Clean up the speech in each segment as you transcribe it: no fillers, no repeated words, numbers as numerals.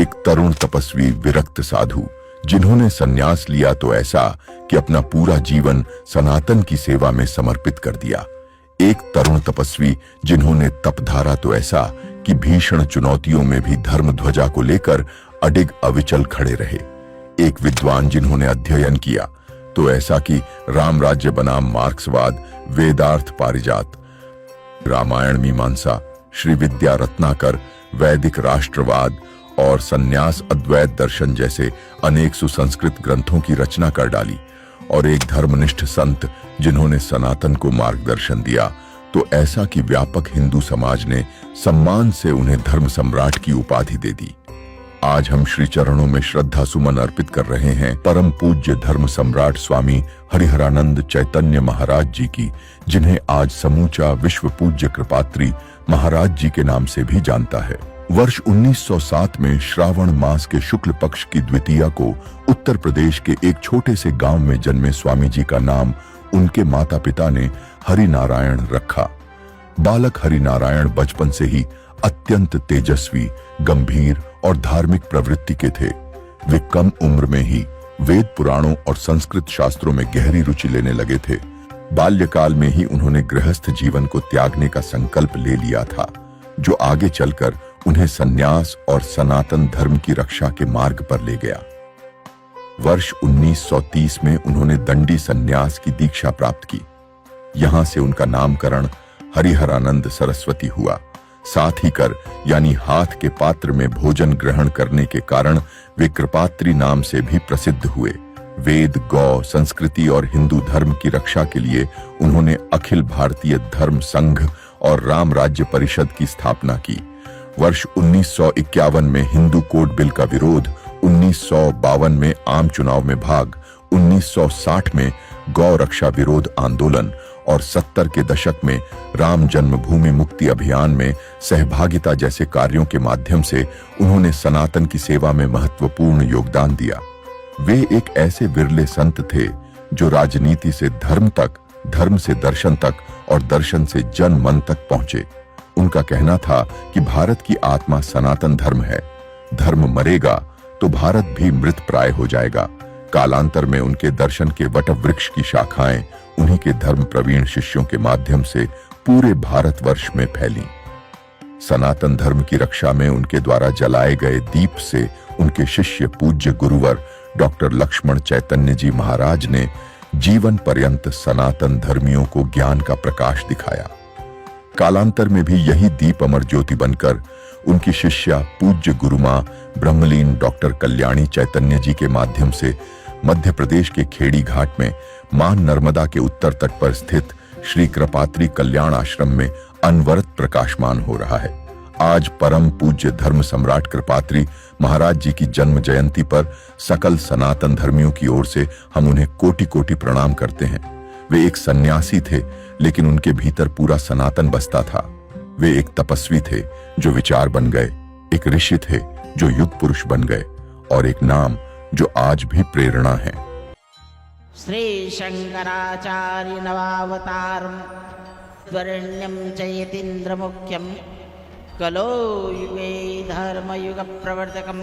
एक तरुण तपस्वी विरक्त साधु जिन्होंने संन्यास लिया तो ऐसा कि अपना पूरा जीवन सनातन की सेवा में समर्पित कर दिया। एक तरुण तपस्वी जिन्होंने तपधारा तो ऐसा कि भीषण चुनौतियों में भी धर्म ध्वजा को लेकर अडिग अविचल खड़े रहे। एक विद्वान जिन्होंने अध्ययन किया तो ऐसा कि राम राज्य बनाम मार्क्सवाद, वेदार्थ पारिजात, रामायण मीमांसा, श्री विद्या रत्नाकर, वैदिक राष्ट्रवाद और संन्यास अद्वैत दर्शन जैसे अनेक सुसंस्कृत ग्रंथों की रचना कर डाली। और एक धर्मनिष्ठ संत जिन्होंने सनातन को मार्गदर्शन दिया तो ऐसा कि व्यापक हिंदू समाज ने सम्मान से उन्हें धर्म सम्राट की उपाधि दे दी। आज हम श्री चरणों में श्रद्धा सुमन अर्पित कर रहे हैं परम पूज्य धर्म सम्राट स्वामी हरिहरानंद चैतन्य महाराज जी की, जिन्हें आज समूचा विश्व पूज्य कृपात्री महाराज जी के नाम से भी जानता है। वर्ष 1907 में श्रावण मास के शुक्ल पक्ष की द्वितीया को उत्तर प्रदेश के एक छोटे से गांव में जन्मे स्वामी जी का नाम उनके माता पिता ने हरिनारायण रखा। बालक हरिनारायण बचपन से ही अत्यंत तेजस्वी, गंभीर और धार्मिक प्रवृत्ति के थे। वे कम उम्र में ही वेद पुराणों और संस्कृत शास्त्रों में गहरी रुचि लेने लगे थे। बाल्यकाल में ही उन्होंने गृहस्थ जीवन को त्यागने का संकल्प ले लिया था, जो आगे चलकर उन्हें सन्यास और सनातन धर्म की रक्षा के मार्ग पर ले गया। वर्ष 1930 में उन्होंने दंडी सन्यास की दीक्षा प्राप्त की। यहां से उनका नामकरण हरिहरानंद सरस्वती हुआ। साथ ही कर यानी हाथ के पात्र में भोजन ग्रहण करने के कारण वे कृपात्री नाम से भी प्रसिद्ध हुए। वेद, गौ, संस्कृति और हिंदू धर्म की रक्षा के लिए उन्होंने अखिल भारतीय धर्म संघ और राम राज्य परिषद की स्थापना की। वर्ष 1951 में हिंदू कोड बिल का विरोध, 1952 में आम चुनाव में भाग, 1960 में गौ रक्षा विरोध आंदोलन और 70 के दशक में राम जन्मभूमि मुक्ति अभियान में सहभागिता जैसे कार्यों के माध्यम से उन्होंने सनातन की सेवा में महत्वपूर्ण योगदान दिया। वे एक ऐसे विरले संत थे जो राजनीति से धर्म तक, धर्म से दर्शन तक और दर्शन से जन मन तक पहुंचे। उनका कहना था कि भारत की आत्मा सनातन धर्म है। धर्म मरेगा तो भारत भी मृत प्राय हो जाएगा। कालांतर में उनके दर्शन के वटवृक्ष की शाखाएं उन्हीं के धर्म प्रवीण शिष्यों के माध्यम से पूरे भारतवर्ष में फैली। सनातन धर्म की रक्षा में उनके द्वारा जलाए गए दीप से उनके शिष्य पूज्य गुरुवर डॉक्टर लक्ष्मण चैतन्य जी महाराज ने जीवन पर्यंत सनातन धर्मियों को ज्ञान का प्रकाश दिखाया। कालांतर में भी यही दीप अमर ज्योति बनकर उनकी शिष्या पूज्य गुरुमां ब्रह्मलीन डॉक्टर कल्याणी चैतन्य जी के माध्यम से मध्य प्रदेश के खेड़ी घाट में मां नर्मदा के उत्तर तट पर स्थित श्री कृपात्री कल्याण आश्रम में अनवरत प्रकाशमान हो रहा है। आज परम पूज्य धर्म सम्राट कृपात्री महाराज जी की जन्म जयंती पर सकल सनातन धर्मियों की ओर से हम उन्हें कोटि कोटि प्रणाम करते हैं। वे एक सन्यासी थे, लेकिन उनके भीतर पूरा सनातन बसता था। वे एक तपस्वी थे जो विचार बन गए, एक ऋषि थे जो युग पुरुष बन गए और एक नाम जो आज भी प्रेरणा है। श्री शंकराचार्य नवावतारम त्वरण्यम चयतीन्द्र मुख्यम कलो युगे धर्म युग प्रवर्तकम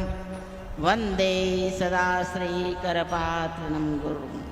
वंदे सदा श्री करपात्रणम गुरुम।